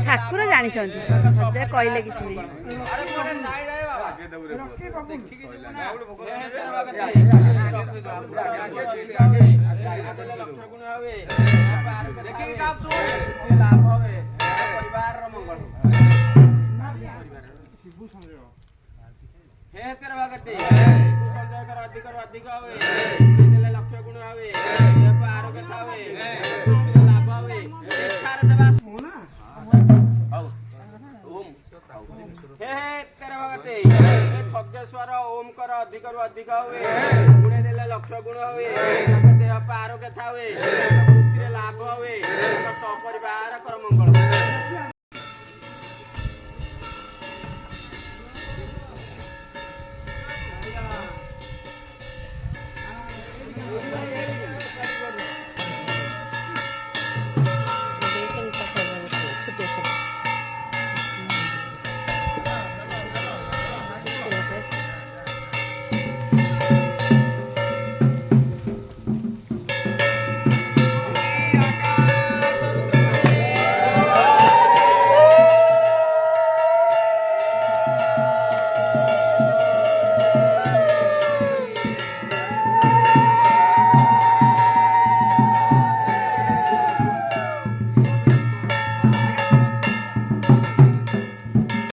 ଠାକୁର ଜାଣିଛନ୍ତି ମତେ କହିଲେ କିଛି ନାହିଁ। खगेश्वर ओम कर अधिक रु अधिक हुए गुणे देले लक्ष गुण हुए देह आरोग्य था हुए लाभ हुए सपरिवार कर मंगल।